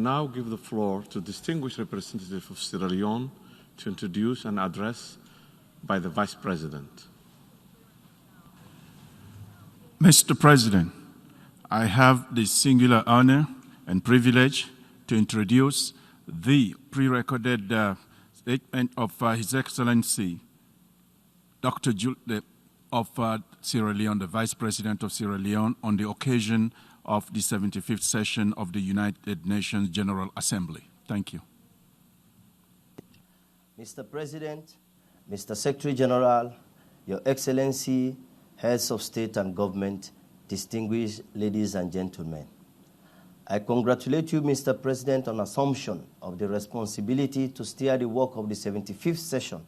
now give the floor to distinguished representative of Sierra Leone to introduce an address by the Vice President. Mr. President, I have the singular honor and privilege to introduce the pre-recorded statement of His Excellency Dr. Juldeh of Sierra Leone, the Vice President of Sierra Leone, on the occasion of the 75th session of the United Nations General Assembly. Thank you. Mr. President, Mr. Secretary General, Your Excellency, Heads of State and Government, distinguished ladies and gentlemen, I congratulate you, Mr. President, on assumption of the responsibility to steer the work of the 75th session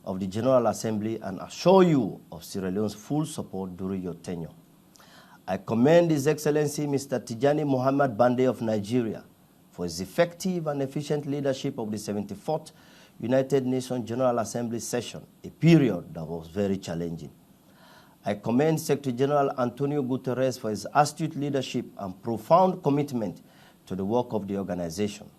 of the General Assembly and assure you of Sierra Leone's full support during your tenure. I commend His Excellency Mr. Tijani Mohamed Bande of Nigeria for his effective and efficient leadership of the 74th United Nations General Assembly session, a period that was very challenging. I commend Secretary General Antonio Guterres for his astute leadership and profound commitment to the work of the organization.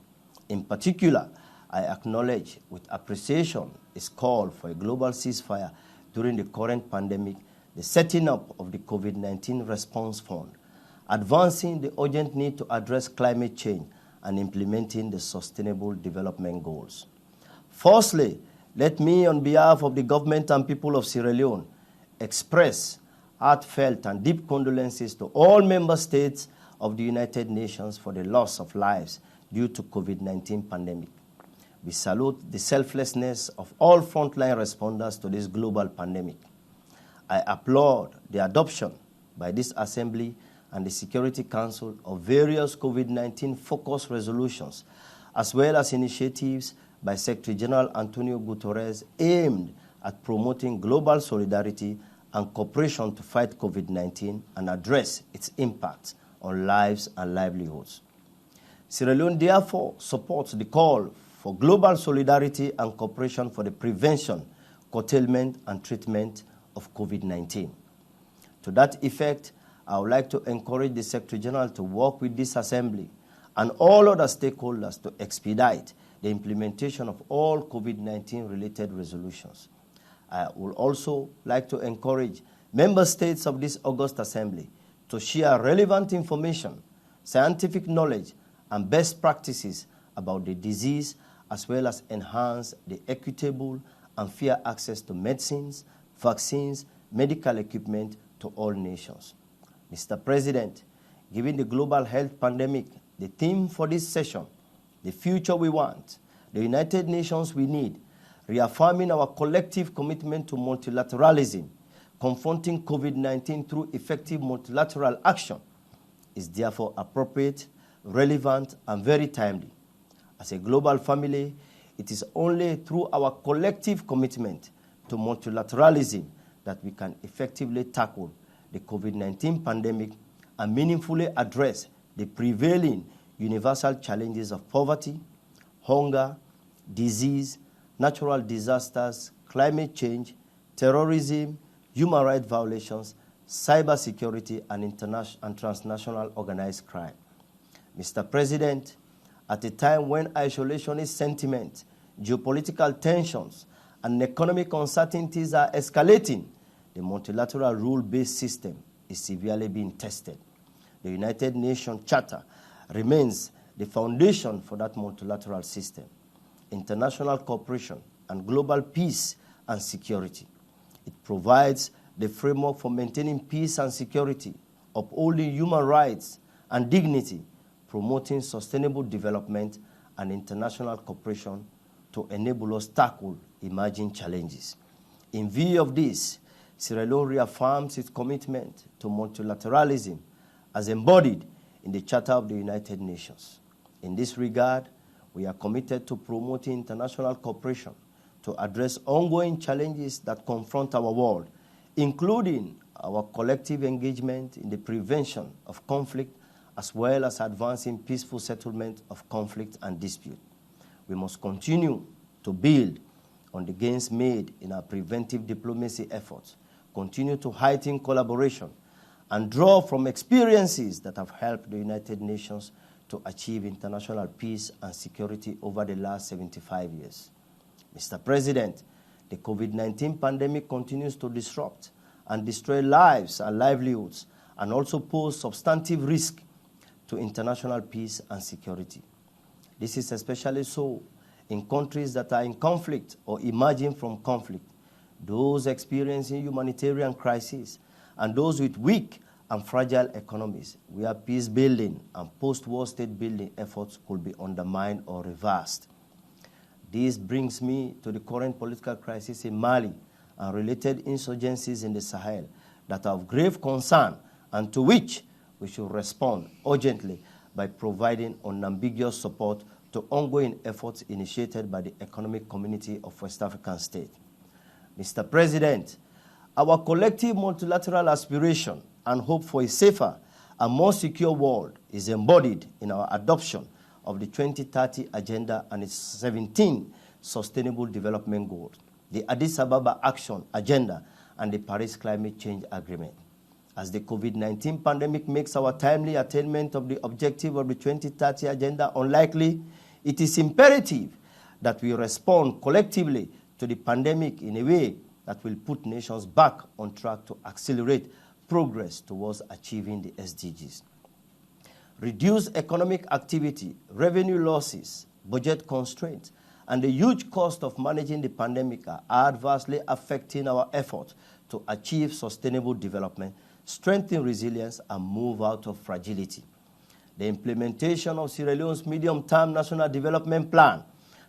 In particular, I acknowledge with appreciation his call for a global ceasefire during the current pandemic, the setting up of the COVID-19 Response Fund, advancing the urgent need to address climate change, and implementing the Sustainable Development Goals. Firstly, let me, on behalf of the government and people of Sierra Leone, express heartfelt and deep condolences to all member states of the United Nations for the loss of lives due to COVID-19 pandemic. We salute the selflessness of all frontline responders to this global pandemic. I applaud the adoption by this Assembly and the Security Council of various COVID-19 focused resolutions, as well as initiatives by Secretary General Antonio Guterres aimed at promoting global solidarity and cooperation to fight COVID-19 and address its impact on lives and livelihoods. Sierra Leone therefore supports the call for global solidarity and cooperation for the prevention, curtailment, and treatment of COVID-19. To that effect, I would like to encourage the Secretary General to work with this Assembly and all other stakeholders to expedite the implementation of all COVID-19 related resolutions. I would also like to encourage member states of this August Assembly to share relevant information, scientific knowledge, and best practices about the disease, as well as enhance the equitable and fair access to medicines, vaccines, medical equipment to all nations. Mr. President, given the global health pandemic, the theme for this session, the future we want, the United Nations we need, reaffirming our collective commitment to multilateralism, confronting COVID-19 through effective multilateral action, is therefore appropriate, relevant, and very timely. As a global family, it is only through our collective commitment to multilateralism that we can effectively tackle the COVID-19 pandemic and meaningfully address the prevailing universal challenges of poverty, hunger, disease, natural disasters, climate change, terrorism, human rights violations, cybersecurity, and transnational organized crime. Mr. President, at a time when isolationist sentiment, geopolitical tensions, and economic uncertainties are escalating, the multilateral rule-based system is severely being tested. The United Nations Charter remains the foundation for that multilateral system. International cooperation and global peace and security. It provides the framework for maintaining peace and security, upholding human rights and dignity, promoting sustainable development and international cooperation to enable us to tackle emerging challenges. In view of this, Sierra Leone reaffirms its commitment to multilateralism as embodied in the Charter of the United Nations. In this regard, we are committed to promoting international cooperation to address ongoing challenges that confront our world, including our collective engagement in the prevention of conflict, as well as advancing peaceful settlement of conflict and dispute. We must continue to build on the gains made in our preventive diplomacy efforts, continue to heighten collaboration, and draw from experiences that have helped the United Nations to achieve international peace and security over the last 75 years. Mr. President, the COVID-19 pandemic continues to disrupt and destroy lives and livelihoods, and also pose substantive risk to international peace and security. This is especially so in countries that are in conflict or emerging from conflict, those experiencing humanitarian crises, and those with weak and fragile economies, where peace-building and post-war state-building efforts could be undermined or reversed. This brings me to the current political crisis in Mali and related insurgencies in the Sahel that are of grave concern and to which we should respond urgently by providing unambiguous support to ongoing efforts initiated by the Economic Community of West African States. Mr. President, our collective multilateral aspiration and hope for a safer and more secure world is embodied in our adoption of the 2030 Agenda and its 17 Sustainable Development Goals, the Addis Ababa Action Agenda, and the Paris Climate Change Agreement. As the COVID-19 pandemic makes our timely attainment of the objective of the 2030 Agenda unlikely, it is imperative that we respond collectively to the pandemic in a way that will put nations back on track to accelerate progress towards achieving the SDGs. Reduced economic activity, revenue losses, budget constraints, and the huge cost of managing the pandemic are adversely affecting our efforts to achieve sustainable development, strengthen resilience, and move out of fragility. The implementation of Sierra Leone's medium-term national development plan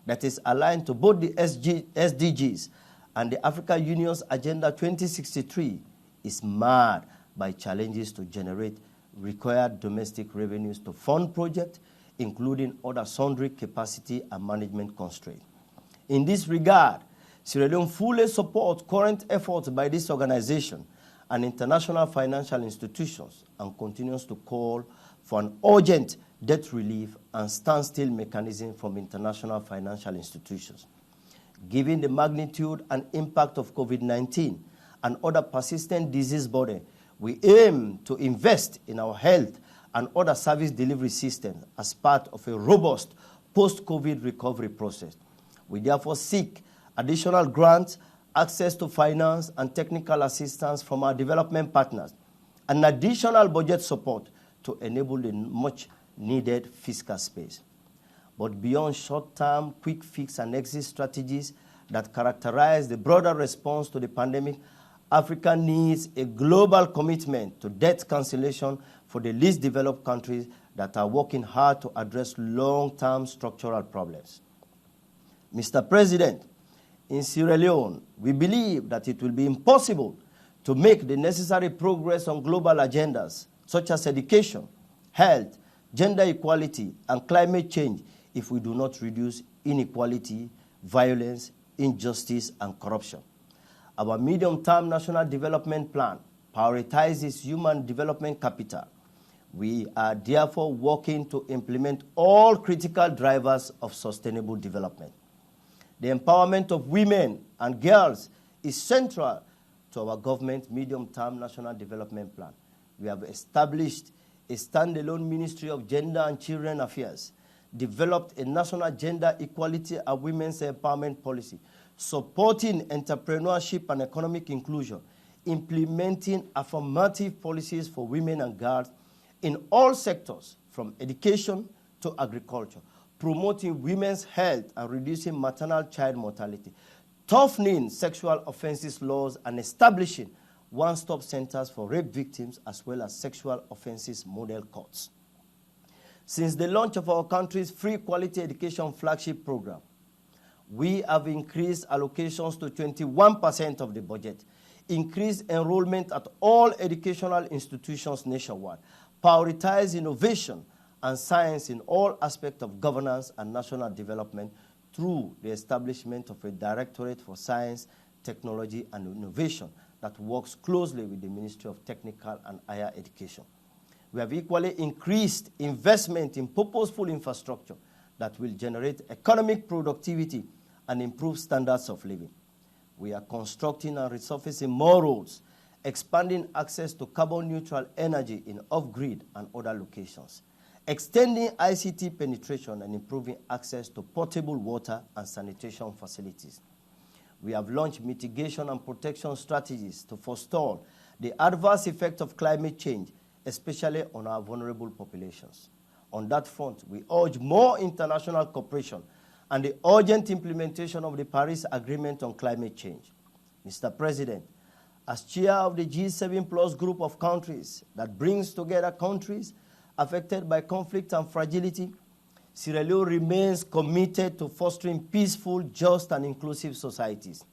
that is aligned to both the SDGs and the African Union's Agenda 2063 is marred by challenges to generate required domestic revenues to fund projects, including other sundry capacity and management constraints. In this regard, Sierra Leone fully supports current efforts by this organization and international financial institutions and continues to call for an urgent debt relief and standstill mechanism from international financial institutions. Given the magnitude and impact of COVID-19 and other persistent disease burden, we aim to invest in our health and other service delivery systems as part of a robust post-COVID recovery process. We therefore seek additional grants, access to finance and technical assistance from our development partners, and additional budget support to enable the much-needed fiscal space. But beyond short-term quick fix and exit strategies that characterize the broader response to the pandemic, Africa needs a global commitment to debt cancellation for the least developed countries that are working hard to address long-term structural problems. Mr. President, in Sierra Leone, we believe that it will be impossible to make the necessary progress on global agendas such as education, health, gender equality, and climate change if we do not reduce inequality, violence, injustice, and corruption. Our medium-term national development plan prioritizes human development capital. We are therefore working to implement all critical drivers of sustainable development. The empowerment of women and girls is central to our government's medium-term national development plan. We have established a standalone Ministry of Gender and Children Affairs, developed a national gender equality and women's empowerment policy, supporting entrepreneurship and economic inclusion, implementing affirmative policies for women and girls in all sectors, from education to agriculture, promoting women's health and reducing maternal child mortality, toughening sexual offenses laws, and establishing one-stop centers for rape victims as well as sexual offenses model courts. Since the launch of our country's free quality education flagship program, we have increased allocations to 21% of the budget, increased enrollment at all educational institutions nationwide, prioritized innovation and science in all aspects of governance and national development through the establishment of a Directorate for Science, Technology, and Innovation that works closely with the Ministry of Technical and Higher Education. We have equally increased investment in purposeful infrastructure that will generate economic productivity and improve standards of living. We are constructing and resurfacing more roads, expanding access to carbon-neutral energy in off-grid and other locations, extending ICT penetration and improving access to potable water and sanitation facilities. We have launched mitigation and protection strategies to forestall the adverse effect of climate change, especially on our vulnerable populations. On that front, we urge more international cooperation and the urgent implementation of the Paris Agreement on climate change. Mr. President, as chair of the G7 Plus group of countries that brings together countries affected by conflict and fragility, Sierra Leone remains committed to fostering peaceful, just, and inclusive societies.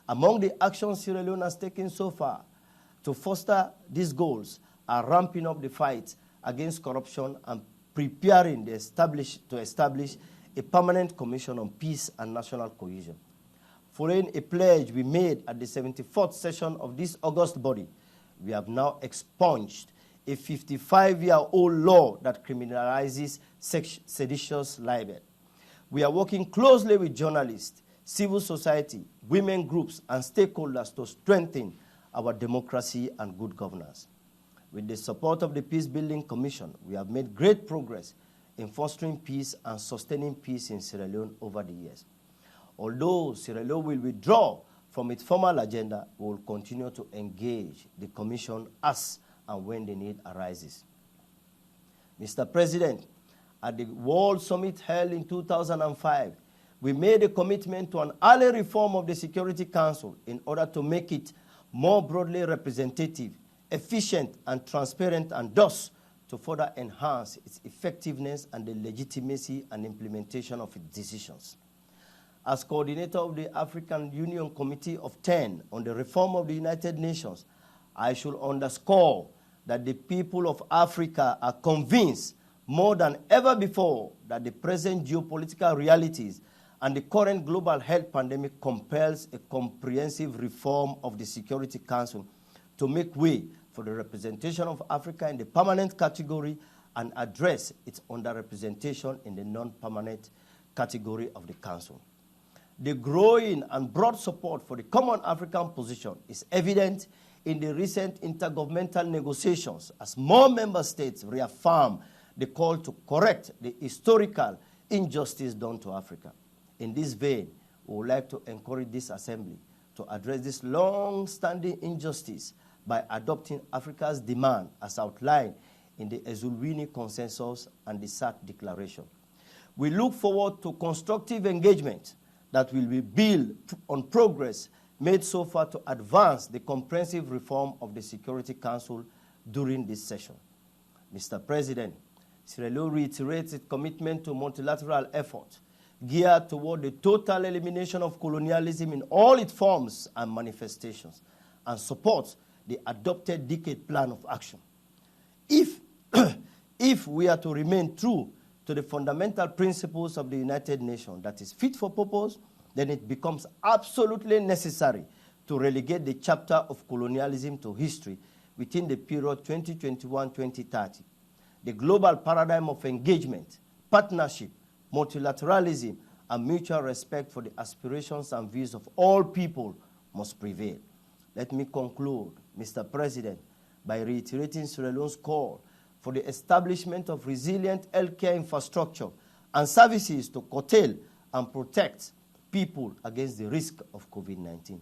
Among the actions Sierra Leone has taken so far to foster these goals are ramping up the fight against corruption and preparing to establish a permanent commission on peace and national cohesion. Following a pledge we made at the 74th session of this august body, we have now expunged a 55-year-old law that criminalizes seditious libel. We are working closely with journalists, civil society, women groups, and stakeholders to strengthen our democracy and good governance. With the support of the Peace Building Commission, we have made great progress in fostering peace and sustaining peace in Sierra Leone over the years. Although Sierra Leone will withdraw from its formal agenda, we will continue to engage the Commission as and when the need arises. Mr. President, at the World Summit held in 2005, we made a commitment to an early reform of the Security Council in order to make it more broadly representative, efficient, and transparent, and thus to further enhance its effectiveness and the legitimacy and implementation of its decisions. As coordinator of the African Union Committee of 10 on the reform of the United Nations, I should underscore that the people of Africa are convinced more than ever before that the present geopolitical realities and the current global health pandemic compels a comprehensive reform of the Security Council to make way for the representation of Africa in the permanent category and address its underrepresentation in the non-permanent category of the Council. The growing and broad support for the common African position is evident in the recent intergovernmental negotiations as more member states reaffirm the call to correct the historical injustice done to Africa. In this vein, we would like to encourage this Assembly to address this long-standing injustice by adopting Africa's demand as outlined in the Ezulwini Consensus and the SAT Declaration. We look forward to constructive engagement that will be built on progress made so far to advance the comprehensive reform of the Security Council during this session. Mr. President, Sierra Leone reiterates its commitment to multilateral efforts geared toward the total elimination of colonialism in all its forms and manifestations, and supports the adopted decade plan of action. If we are to remain true to the fundamental principles of the United Nations that is fit for purpose, then it becomes absolutely necessary to relegate the chapter of colonialism to history within the period 2021-2030. The global paradigm of engagement, partnership, multilateralism, and mutual respect for the aspirations and views of all people must prevail. Let me conclude, Mr. President, by reiterating Sierra Leone's call for the establishment of resilient healthcare infrastructure and services to curtail and protect people against the risk of COVID-19.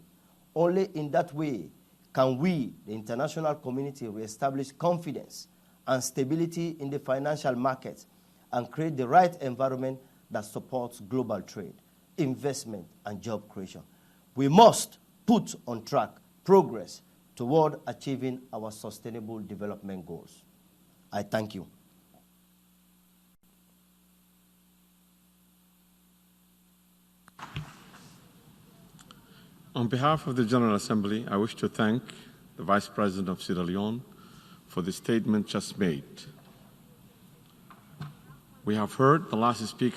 Only in that way can we, the international community, reestablish confidence and stability in the financial markets and create the right environment that supports global trade, investment, and job creation. We must put on track progress toward achieving our sustainable development goals. I thank you. On behalf of the General Assembly, I wish to thank the Vice President of Sierra Leone for the statement just made. We have heard the last speaker